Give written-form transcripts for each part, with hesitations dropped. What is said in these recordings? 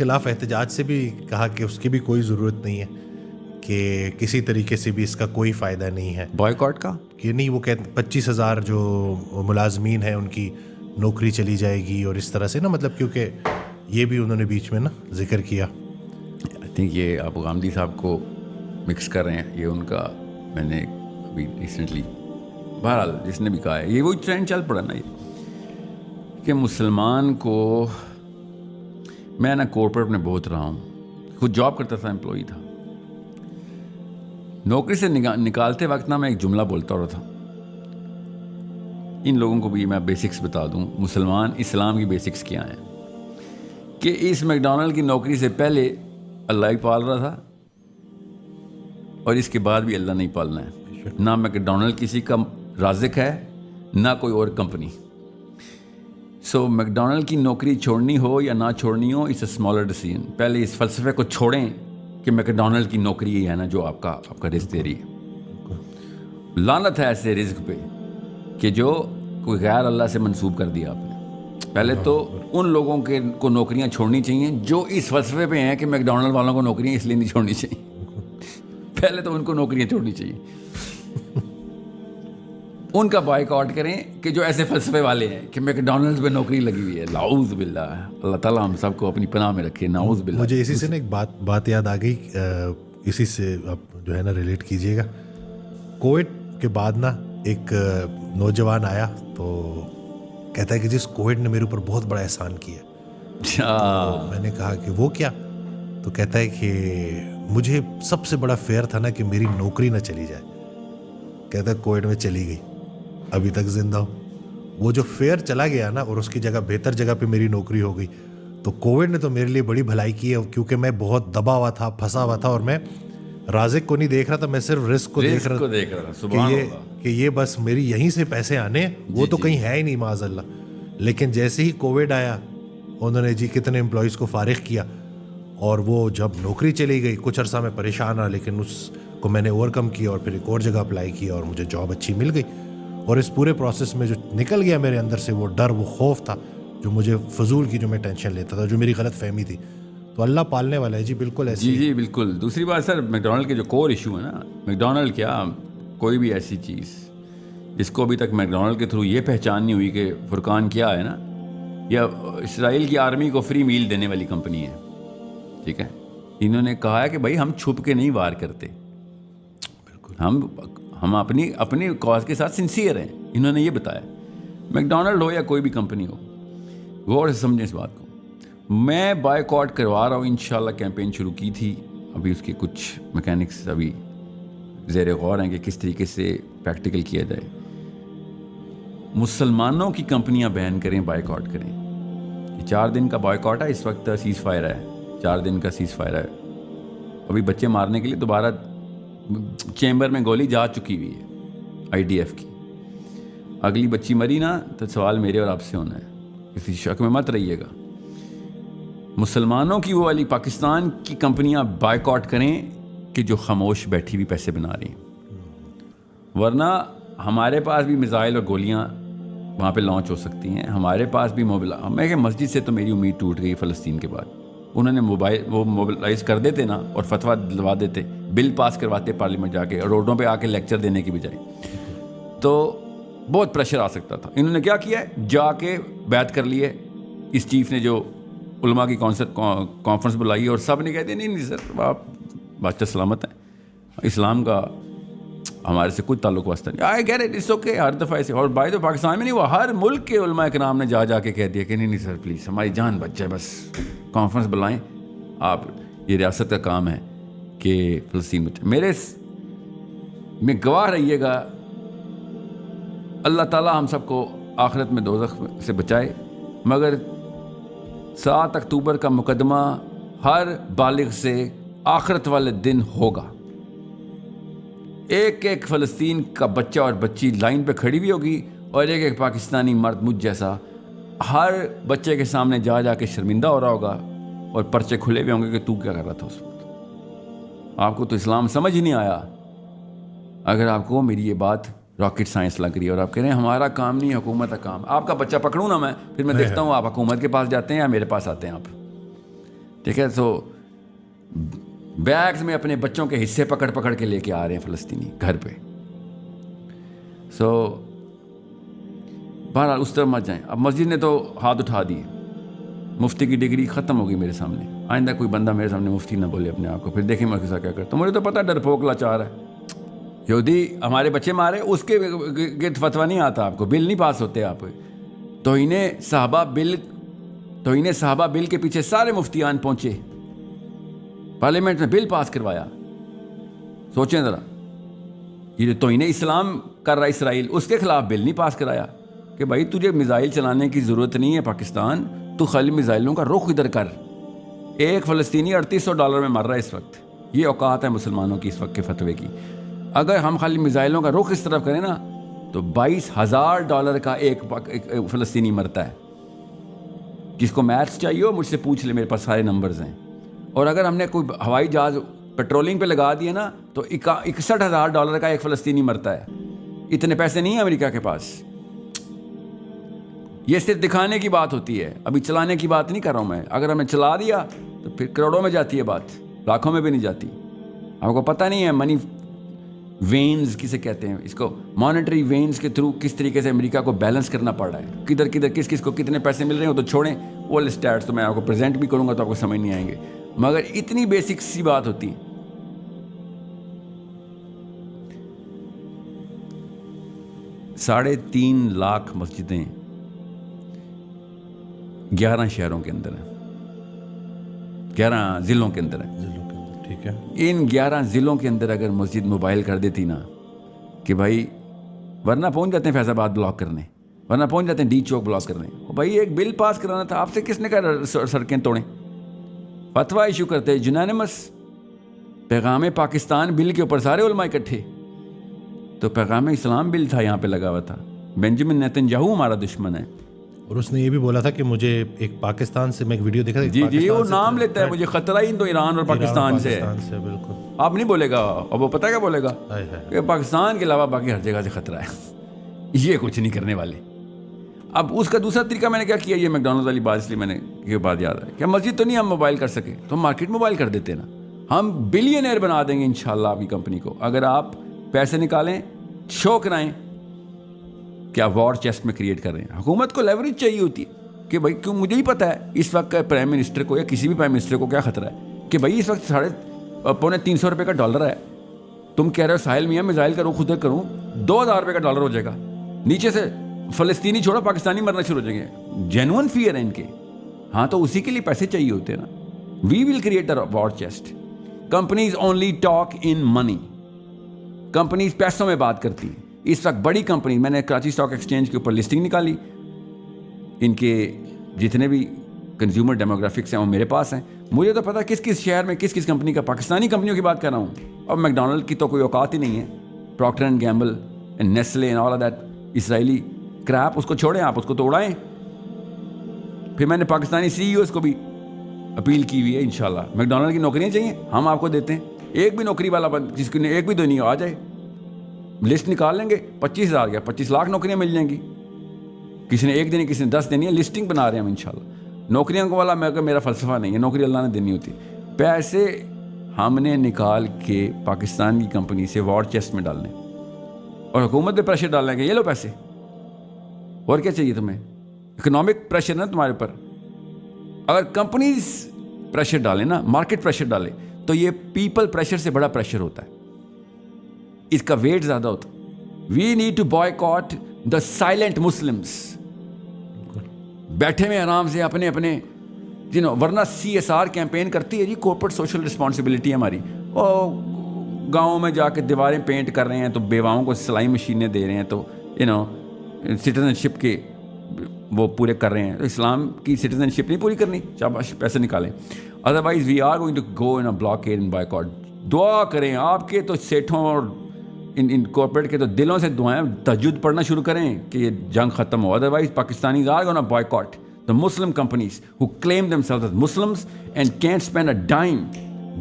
خلاف احتجاج سے بھی کہا کہ اس کی بھی کوئی ضرورت نہیں ہے، کہ کسی طریقے سے بھی اس کا کوئی فائدہ نہیں ہے بائیکاٹ کا، کہ نہیں. وہ کہتے 25,000 جو ملازمین ہیں ان کی نوکری چلی جائے گی اور اس طرح سے نا، مطلب کیونکہ یہ بھی انہوں نے بیچ میں نا ذکر کیا. آئی تھنک یہ آپ غامدی صاحب کو مکس کر رہے ہیں. یہ ان کا میں نے ابھی ریسنٹلی، بہرحال جس نے بھی کہا ہے، یہ وہی ٹرینڈ چل پڑا نا یہ کہ مسلمان کو. میں نا کارپوریٹ میں بہت رہا ہوں، خود جاب کرتا تھا، امپلائی تھا. نوکری سے نکالتے وقت نا میں ایک جملہ بولتا رہا تھا. ان لوگوں کو بھی میں بیسکس بتا دوں، مسلمان اسلام کی بیسکس کیا ہیں. کہ اس میکڈونلڈ کی نوکری سے پہلے اللہ ہی پال رہا تھا، اور اس کے بعد بھی اللہ نہیں پالنا ہے. نہ میکڈونلڈ کسی کا رازق ہے، نہ کوئی اور کمپنی. سو میکڈونلڈ کی نوکری چھوڑنی ہو یا نہ چھوڑنی ہو، اٹس اے اسمالر ڈیسیژن. پہلے اس فلسفے کو چھوڑیں کہ میکڈونلڈ کی نوکری یہ ہے نا جو آپ کا رزق دے رہی ہے. لعنت ہے ایسے رزق پہ کہ جو کوئی غیر اللہ سے منسوب کر دیا آپ نے. پہلے تو ان لوگوں کو نوکریاں چھوڑنی چاہیے جو اس فلسفے پہ ہیں کہ میکڈونلڈ والوں کو نوکریاں اس لیے نہیں چھوڑنی چاہیے. پہلے تو ان کو نوکریاں چھوڑنی چاہیے. ان کا بائیکاٹ کریں کہ جو ایسے فلسفے والے ہیں کہ میکڈونلڈز پہ نوکری لگی ہوئی ہے. نعوذ باللہ، اللہ تعالیٰ ہم سب کو اپنی پناہ میں رکھے. نعوذ باللہ. مجھے اسی سے نا ایک بات یاد آ گئی، اسی سے آپ جو ہے نا ریلیٹ کیجیے گا. کووڈ کے بعد نا ایک نوجوان آیا تو کہتا ہے کہ جس کووڈ نے میرے اوپر بہت بڑا احسان کیا. میں نے کہا کہ وہ کیا؟ تو کہتا ہے کہ مجھے سب سے بڑا فیئر تھا نا کہ میری نوکری نہ چلی جائے. کہتا ہے کووڈ میں چلی گئی، ابھی تک زندہ ہوں. وہ جو فیئر چلا گیا نا اور اس کی جگہ بہتر جگہ پہ میری نوکری ہو گئی. تو کووڈ نے تو میرے لیے بڑی بھلائی کی ہے، کیونکہ میں بہت دبا ہوا تھا، پھنسا ہوا تھا، اور میں رازق کو نہیں دیکھ رہا تھا، میں صرف رزق کو دیکھ رہا تھا کہ یہ بس میری یہیں سے پیسے آنے، وہ تو کہیں ہے ہی نہیں معاذ اللہ. لیکن جیسے ہی کووڈ آیا انہوں نے کتنے امپلائیز کو فارغ کیا، اور وہ جب نوکری چلی گئی کچھ عرصہ میں پریشان رہا، لیکن اس کو میں نے اوور کم کیا اور پھر ایک اور جگہ اپلائی کیا اور مجھے جاب اچھی مل گئی. اور اس پورے پروسیس میں جو نکل گیا میرے اندر سے وہ ڈر، وہ خوف تھا جو مجھے فضول کی، جو میں ٹینشن لیتا تھا، جو میری غلط فہمی تھی. تو اللہ پالنے والا ہے. جی بالکل ایسے. جی بالکل. دوسری بات سر، میکڈونلڈ کے جو کور ایشو ہے نا، میکڈونلڈ کیا کوئی بھی ایسی چیز جس کو ابھی تک میکڈونلڈ کے تھرو یہ پہچان نہیں ہوئی کہ فرقان کیا ہے نا، یا اسرائیل کی آرمی کو فری میل دینے والی کمپنی ہے. ٹھیک ہے، انہوں نے کہا ہے کہ بھائی ہم چھپ کے نہیں وار کرتے، ہم اپنی کاز کے ساتھ سنسیئر ہیں. انہوں نے یہ بتایا. میکڈونلڈ ہو یا کوئی بھی کمپنی ہو، غور سے سمجھیں اس بات کو. میں بائیکاٹ کروا رہا ہوں، انشاءاللہ کیمپین شروع کی تھی. ابھی اس کے کچھ میکینکس ابھی زیر غور ہیں کہ کس طریقے سے پریکٹیکل کیا جائے. مسلمانوں کی کمپنیاں بین کریں، بائیکاٹ کریں. 4 دن کا بائیکاٹ ہے اس وقت، سیز فائر ہے، 4 دن کا سیز فائر ہے. ابھی بچے مارنے کے لیے دوبارہ چیمبر میں گولی جا چکی ہوئی ہے IDF کی. اگلی بچی مری نا تو سوال میرے اور آپ سے ہونا ہے، کسی شک میں مت رہیے گا. مسلمانوں کی وہ والی پاکستان کی کمپنیاں بائیکاٹ کریں کہ جو خاموش بیٹھی ہوئی پیسے بنا رہی ہیں. ورنہ ہمارے پاس بھی میزائل اور گولیاں وہاں پہ لانچ ہو سکتی ہیں. ہمارے پاس بھی میں کہ مسجد سے تو میری امید ٹوٹ گئی فلسطین کے بعد. انہوں نے وہ موبلائز کر دیتے نا اور فتویٰ دلوا دیتے، بل پاس کرواتے پارلیمنٹ جا کے، اور روڈوں پہ آ کے لیکچر دینے کی بجائے، تو بہت پریشر آ سکتا تھا. انہوں نے کیا کیا ہے، جا کے بیعت کر لی ہے. اس چیف نے جو علماء کی کانفرنس بلائی اور سب نے کہہ دیا نہیں سر آپ بادشاہ سلامت ہیں، اسلام کا ہمارے سے کچھ تعلق واسطہ نہیں. I get it, it's okay. ہر دفعہ ایسے، اور بائی تو پاکستان میں نہیں، وہ ہر ملک کے علماء کرام نے جا کے کہہ دیا کہ نہیں سر پلیز ہماری جان بچ جائے، بس کانفرنس بلائیں آپ، یہ ریاست کا کام ہے کہ فلسطین بچے. میرے میں گواہ رہیے گا، اللہ تعالیٰ ہم سب کو آخرت میں دوزخ سے بچائے. مگر 7 اکتوبر کا مقدمہ ہر بالغ سے آخرت والے دن ہوگا. ایک فلسطین کا بچہ اور بچی لائن پہ کھڑی بھی ہوگی، اور ایک پاکستانی مرد مجھ جیسا ہر بچے کے سامنے جا کے شرمندہ ہو رہا ہوگا، اور پرچے کھلے ہوئے ہوں گے کہ تو کیا کر رہا تھا اس وقت. آپ کو تو اسلام سمجھ ہی نہیں آیا اگر آپ کو میری یہ بات راکٹ سائنس لگ رہی ہے، اور آپ کہہ رہے ہیں ہمارا کام نہیں حکومت کا کام. آپ کا بچہ پکڑوں نا میں، پھر میں دیکھتا ہوں آپ حکومت کے پاس جاتے ہیں یا میرے پاس آتے ہیں آپ. ٹھیک ہے. تو بیگز میں اپنے بچوں کے حصے پکڑ پکڑ کے لے کے آ رہے ہیں فلسطینی گھر پہ. سو بہرحال اس طرح مت جائیں. اب مسجد نے تو ہاتھ اٹھا دیے, مفتی کی ڈگری ختم ہو گئی میرے سامنے. آئندہ کوئی بندہ میرے سامنے مفتی نہ بولے اپنے آپ کو, پھر دیکھیں میں کے ساتھ کیا کرتا ہوں. مجھے تو پتہ ڈرپوک لاچار ہے. یہودی ہمارے بچے مارے, اس کے گرد فتویٰ نہیں آتا آپ کو, بل نہیں پاس ہوتے آپ. توہین صحابہ بل کے پیچھے سارے مفتیان پہنچے, پارلیمنٹ میں بل پاس کروایا. سوچیں ذرا, یہ جو توہین اسلام کر رہا ہے اسرائیل, اس کے خلاف بل نہیں پاس کرایا کہ بھائی تجھے میزائل چلانے کی ضرورت نہیں ہے پاکستان, تو خالی میزائلوں کا رخ ادھر کر. ایک فلسطینی $3800 میں مر رہا ہے اس وقت. یہ اوقات ہے مسلمانوں کی اس وقت کے فتوے کی. اگر ہم خالی میزائلوں کا رخ اس طرف کریں نا تو $22,000 کا ایک فلسطینی مرتا ہے. جس کو میتھس چاہیے ہو مجھ سے پوچھ لے, میرے پاس سارے نمبرز ہیں. اور اگر ہم نے کوئی ہوائی جہاز پیٹرولنگ پہ لگا دیے نا تو $61,000 کا ایک فلسطینی مرتا ہے. اتنے پیسے نہیں ہیں امریکہ کے پاس. یہ صرف دکھانے کی بات ہوتی ہے, ابھی چلانے کی بات نہیں کر رہا ہوں میں. اگر ہم نے چلا دیا تو پھر کروڑوں میں جاتی ہے بات, لاکھوں میں بھی نہیں جاتی. آپ کو پتہ نہیں ہے منی وینز کسے کہتے ہیں, اس کو مانیٹری وینز کے تھرو کس طریقے سے امریکہ کو بیلنس کرنا پڑ رہا ہے, کدھر کدھر کس کس کو کتنے پیسے مل رہے ہیں. وہ تو چھوڑیں, وہ اسٹیٹس تو میں آپ کو پریزنٹ بھی کروں گا تو آپ کو سمجھ نہیں آئیں گے, مگر اتنی بیسک سی بات ہوتی ہے. 3.5 لاکھ مسجدیں 11 شہروں کے اندر ہیں, 11 ضلعوں کے اندر ہیں. ٹھیک ہے, ان 11 ضلعوں کے اندر اگر مسجد موبائل کر دیتی نا کہ بھائی, ورنہ پہنچ جاتے ہیں فیض آباد بلاک کرنے, ورنہ پہنچ جاتے ہیں ڈی چوک بلاک کرنے. بھائی ایک بل پاس کرانا تھا, آپ سے کس نے کہا سڑکیں توڑیں؟ فتویٰ ایشو کرتے جنانمس پیغام پاکستان بل کے اوپر سارے علماء اکٹھے. تو پیغام اسلام بل تھا یہاں پہ لگا ہوا تھا. بینجامن نیتن یاہو ہمارا دشمن ہے, اور اس نے یہ بھی بولا تھا کہ مجھے ایک پاکستان سے, میں ایک ویڈیو دیکھا تھا, جی وہ نام لیتا ہے, مجھے خطرہ ہی تو ایران اور پاکستان سے ہے. بالکل آپ نہیں بولے گا, اور وہ پتہ کیا بولے گا کہ پاکستان کے علاوہ باقی ہر جگہ سے خطرہ ہے. یہ کچھ نہیں کرنے والے. اب اس کا دوسرا طریقہ میں نے کیا کیا, یہ میکڈونلڈ والی بات, اس لیے میں نے یہ بات یاد ہے کہ مسجد تو نہیں ہم موبائل کر سکے تو ہم مارکیٹ موبائل کر دیتے نا. ہم بلینئر بنا دیں گے انشاءاللہ آپ کی کمپنی کو, اگر آپ پیسے نکالیں, شو کرائیں کہ آپ وار چیسٹ میں کریٹ کر رہے ہیں. حکومت کو لیوریج چاہیے ہوتی ہے کہ بھائی کیوں, مجھے ہی پتہ ہے اس وقت کا پرائم منسٹر کو یا کسی بھی پرائم منسٹر کو کیا خطرہ ہے کہ بھائی اس وقت $350 کا ڈالر ہے, تم کہہ رہے ہو ساحل میاں میزائل کروں خود کروں, $2,000 کا ڈالر ہو جائے گا, نیچے سے فلسطینی چھوڑو پاکستانی مرنا شروع ہو جائیں گے. جینون فیئر ہے ان کے. ہاں تو اسی کے لیے پیسے چاہیے ہوتے ہیں نا. We will create a war chest. Companies only talk in money. Companies پیسوں میں بات کرتی ہیں. اس وقت بڑی کمپنی, میں نے کراچی اسٹاک ایکسچینج کے اوپر لسٹنگ نکالی, ان کے جتنے بھی کنزیومر ڈیموگرافکس ہیں وہ میرے پاس ہیں. مجھے تو پتا کس کس شہر میں کس کس کمپنی کا, پاکستانی کمپنیوں کی بات کر رہا ہوں. اب میکڈونلڈ کی تو کوئی اوقات ہی نہیں ہے, Procter and Gamble and Nestle and all of that Israeli crap, اس کو چھوڑیں آپ, اس کو تو اڑائیں. پھر میں نے پاکستانی CEOs کو بھی اپیل کی ہوئی ہے انشاءاللہ, میکڈونلڈ کی نوکریاں چاہیے ہم آپ کو دیتے ہیں. ایک بھی نوکری والا جس کی ایک بھی دو نہیں آ جائے, لسٹ نکال لیں گے, 25,000 یا 25 لاکھ نوکریاں مل جائیں گی. کسی نے 1 دینی, کسی نے 10 دینی ہے, لسٹنگ بنا رہے ہیں ہم انشاءاللہ. نوکریوں کو والا میرا فلسفہ نہیں ہے, نوکری اللہ نے دینی ہوتی. پیسے ہم نے نکال کے پاکستان کی کمپنی سے وار چیسٹ میں ڈالنے, اور حکومت پہ پریشر ڈالنے کے, یہ لو پیسے, اور کیا چاہیے تمہیں؟ اکنامک پریشر نا تمہارے اوپر. اگر کمپنیز پریشر ڈالیں نا, مارکیٹ پریشر ڈالے, تو یہ پیپل پریشر سے بڑا پریشر ہوتا ہے, اس کا ویٹ زیادہ ہوتا ہے. We need to boycott the silent Muslims. بیٹھے میں آرام سے اپنے اپنے ورنہ CSR کیمپین کرتی ہے جی, کورپوریٹ سوشل رسپانسبلٹی ہے ہماری. گاؤں میں جا کے دیواریں پینٹ کر رہے ہیں تو بیواؤں کو سلائی مشینیں دے رہے ہیں, تو سٹیزن شپ کے وہ پورے کر رہے ہیں. تو اسلام کی سٹیزن شپ نہیں پوری کرنی, چاہے پیسے نکالیں. Otherwise we are going to go in blockade and boycott. دعا کریں آپ کے تو سیٹھوں اور ان کارپوریٹ کے تو دلوں سے دعائیں, تہجد پڑھنا شروع کریں کہ یہ جنگ ختم ہو. Otherwise Pakistanis are gonna boycott the Muslim companies who claim themselves as Muslims and can't spend a dime.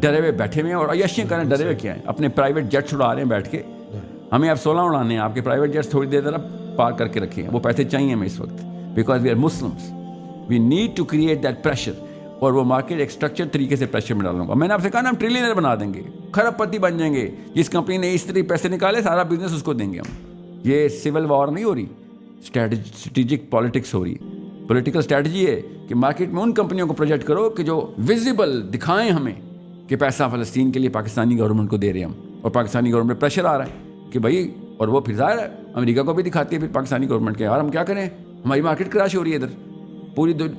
ڈرے ہوئے بیٹھے ہوئے ہیں, اور عیاشیاں کریں. ڈرے ہوئے کیا ہیں, اپنے پرائیویٹ جیٹس اڑا رہے ہیں بیٹھ کے. ہمیں آپ 16 اڑانے ہیں, آپ کے پرائیویٹ جیٹس تھوڑی دیر طرف پارک کر کے رکھیں. وہ پیسے چاہیے ہمیں اس وقت, because we are Muslims. We need to create that pressure. اور وہ مارکیٹ ایک اسٹرکچر طریقے سے پریشر میں ڈالوں گا. میں نے آپ سے کہا نا ہم ٹریلینر بنا دیں گے, کھرب پتی بن جائیں گے. جس کمپنی نے اس طرح پیسے نکالے سارا بزنس اس کو دیں گے ہم. یہ سول وار نہیں ہو رہی, اسٹریٹجک پالیٹکس ہو رہی. پولیٹیکل اسٹریٹجی ہے کہ مارکیٹ میں ان کمپنیوں کو پروجیکٹ کرو کہ جو ویزیبل دکھائیں ہمیں کہ پیسہ فلسطین کے لیے پاکستانی گورنمنٹ کو دے رہے ہیں ہم, اور پاکستانی گورنمنٹ پہ پریشر آ رہا ہے کہ بھائی, اور وہ پھر ظاہر ہے امریکہ کو بھی دکھاتی ہے پھر پاکستانی گورنمنٹ کے, یار ہم کیا کریں, ہماری مارکیٹ کراش ہو رہی ہے ادھر,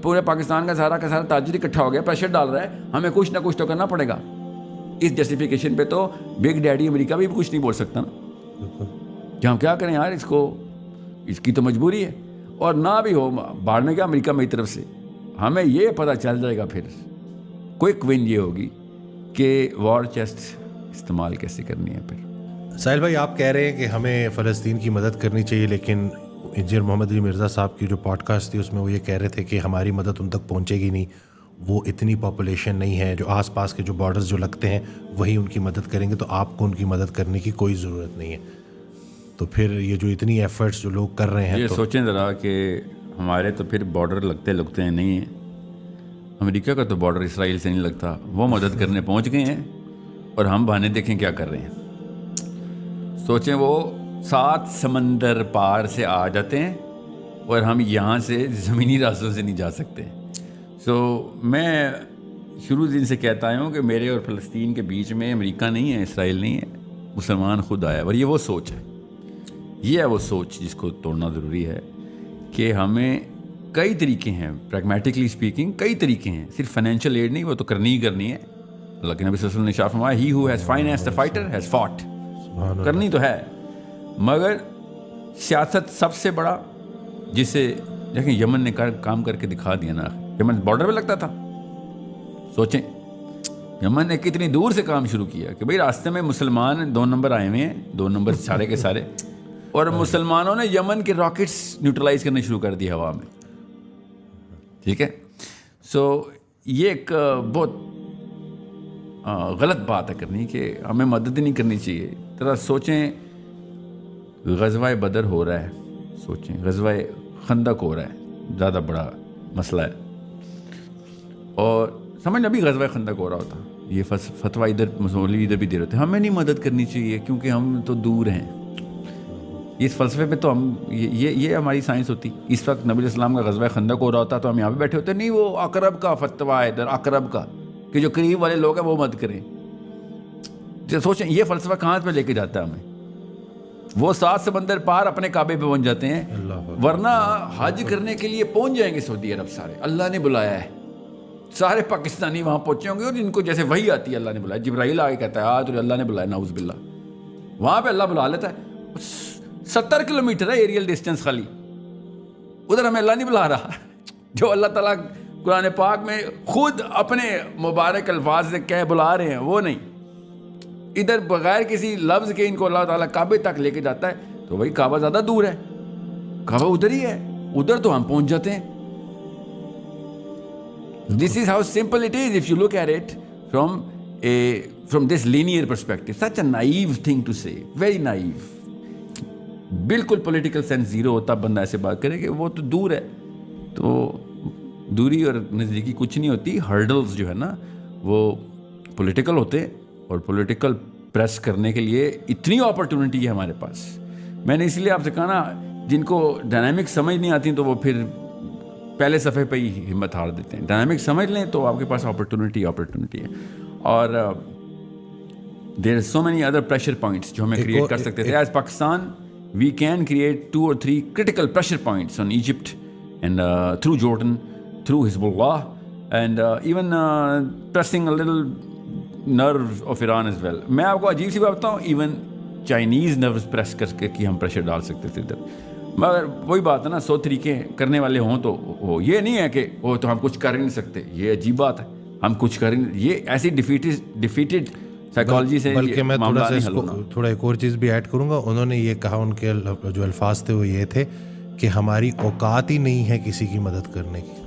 پورے پاکستان کا سارا تاجر اکٹھا ہو گیا, پریشر ڈال رہا ہے, ہمیں کچھ نہ کچھ تو کرنا پڑے گا. اس جسٹیفیکیشن پہ تو بگ ڈیڈی امریکہ بھی کچھ نہیں بول سکتا نا کہ ہم کیا کریں یار, اس کی تو مجبوری ہے. اور نہ بھی ہو باہر میں کیا امریکہ میری طرف سے, ہمیں یہ پتہ چل جائے گا پھر کوئک ون یہ ہوگی کہ وار چیسٹ استعمال کیسے کرنی ہے. پھر ساحل بھائی آپ کہہ رہے ہیں کہ ہمیں فلسطین کی مدد کرنی چاہیے, لیکن انجینئر محمد علی مرزا صاحب کی جو پوڈ کاسٹ تھی اس میں وہ یہ کہہ رہے تھے کہ ہماری مدد ان تک پہنچے گی نہیں, وہ اتنی پاپولیشن نہیں ہے, جو آس پاس کے جو بارڈرز جو لگتے ہیں وہی ان کی مدد کریں گے, تو آپ کو ان کی مدد کرنے کی کوئی ضرورت نہیں ہے. تو پھر یہ جو اتنی ایفرٹس جو لوگ کر رہے ہیں, یہ سوچیں ذرا کہ ہمارے تو پھر بارڈر لگتے ہیں نہیں ہیں, امریکہ کا تو بارڈر اسرائیل سے نہیں لگتا, وہ مدد کرنے پہنچ گئے ہیں اور ہم بہانے دیکھیں کیا کر رہے ہیں. سوچیں وہ 7 سمندر پار سے آ جاتے ہیں اور ہم یہاں سے زمینی راستوں سے نہیں جا سکتے. میں شروع دن سے کہتا آیا ہوں کہ میرے اور فلسطین کے بیچ میں امریکہ نہیں ہے, اسرائیل نہیں ہے, مسلمان خود آیا. اور یہ وہ سوچ ہے, یہ ہے وہ سوچ جس کو توڑنا ضروری ہے کہ ہمیں کئی طریقے ہیں, پریگمیٹکلی اسپیکنگ کئی طریقے ہیں, صرف فائنینشیل ایڈ نہیں, وہ تو کرنی ہی کرنی ہے. اللہ کے نبی صلی اللہ علیہ وسلم نے اشارہ فرمایا, he who has financed the fighter has fought, کرنی تو ہے. مگر سیاست سب سے بڑا, جسے دیکھیں یمن نے کام کر کے دکھا دیا نا, یمن بارڈر پہ لگتا تھا. سوچیں یمن نے کتنی دور سے کام شروع کیا کہ بھئی راستے میں مسلمان 2 نمبر آئے ہوئے ہیں, 2 نمبر سارے کے سارے, اور مسلمانوں نے یمن کے راکٹس نیوٹرلائز کرنے شروع کر دیے ہوا میں. ٹھیک ہے, یہ ایک بہت غلط بات ہے کرنی کہ ہمیں مدد نہیں کرنی چاہیے. ذرا سوچیں, غزوہ بدر ہو رہا ہے, سوچیں غزوہ خندق ہو رہا ہے, زیادہ بڑا مسئلہ ہے, اور سمجھ ابھی غزوہ خندق ہو رہا ہوتا, یہ فتویٰ ادھر مولوی ادھر بھی دے رہے تھے, ہمیں نہیں مدد کرنی چاہیے کیونکہ ہم تو دور ہیں. اس فلسفے میں تو ہم یہ ہماری سائنس ہوتی. اس وقت نبی علیہ السلام کا غزوہ خندق ہو رہا ہوتا تو ہم یہاں پہ بیٹھے ہوتے, نہیں وہ اقرب کا فتویٰ ہے ادھر, اقرب کا کہ جو قریب والے لوگ ہیں وہ مدد کریں. سوچیں یہ فلسفہ کہاں پہ لے کے جاتا ہے ہمیں. وہ 7 سمندر پار اپنے کعبے پہ پہنچ جاتے ہیں, ورنہ حج کرنے کے لیے پہنچ جائیں گے سعودی عرب سارے, اللہ نے بلایا ہے, سارے پاکستانی وہاں پہنچے ہوں گے, اور جن کو جیسے وہی آتی ہے اللہ نے بلایا, جبرائیل آگے کہتا ہے تو اللہ نے بلایا, نعوذ باللہ, وہاں پہ اللہ بلا لیتا ہے. 70 کلومیٹر ہے ایریل ڈسٹینس خالی, ادھر ہمیں اللہ نہیں بلا رہا. جو اللہ تعالیٰ قرآن پاک میں خود اپنے مبارک الفاظ سے کہہ بلا رہے ہیں وہ نہیں, ادھر بغیر کسی لفظ کے ان کو اللہ تعالیٰ کعبے تک لے کے جاتا ہے. تو بھائی کعبہ زیادہ دور ہے, کعبہ ادھر ہی ہے, ادھر تو ہم پہنچ جاتے ہیں. This is how simple it is if you look at it from this linear perspective. Such a naive thing to say, very naive. بالکل پولیٹیکل سینس زیرو ہوتا بندہ ایسے بات کرے کہ وہ تو دور ہے. تو دوری اور نزدیکی کچھ نہیں ہوتی. ہرڈلز جو ہے نا وہ پولیٹیکل ہوتے ہیں, اور پولیٹیکل پریس کرنے کے لیے اتنی اپرچونٹی ہے ہمارے پاس. میں نے اس لیے آپ سے کہا نا, جن کو ڈائنامک سمجھ نہیں آتی تو وہ پھر پہلے صفحے پہ ہی ہمت ہار دیتے ہیں. ڈائنامک سمجھ لیں تو آپ کے پاس اپرچونٹی ہے. اور there are so many other pressure points جو ہمیں کریٹ کر سکتے تھے. As Pakistan we can create 2 or 3 critical pressure points on Egypt and through Jordan, through Hezbollah, and even pressing a little nerve of Iran as well. میں آپ کو عجیب سی بات بتاؤں, ایون چائنیز نروز پریس کر کے کہ ہم پریشر ڈال سکتے تھے ادھر. مگر وہی بات ہے نا, 100 طریقے کرنے والے ہوں تو وہ یہ نہیں ہے کہ وہ تو ہم کچھ کر ہی نہیں سکتے. یہ عجیب بات ہے, ہم کچھ کر ہی, یہ ایسی ڈیفیٹڈ سائیکالوجی سے. بلکہ میں تھوڑا ایک اور چیز بھی ایڈ کروں گا. انہوں نے یہ کہا, ان کے جو الفاظ تھے وہ یہ تھے کہ ہماری اوقات ہی نہیں ہے کسی کی مدد کرنے کی.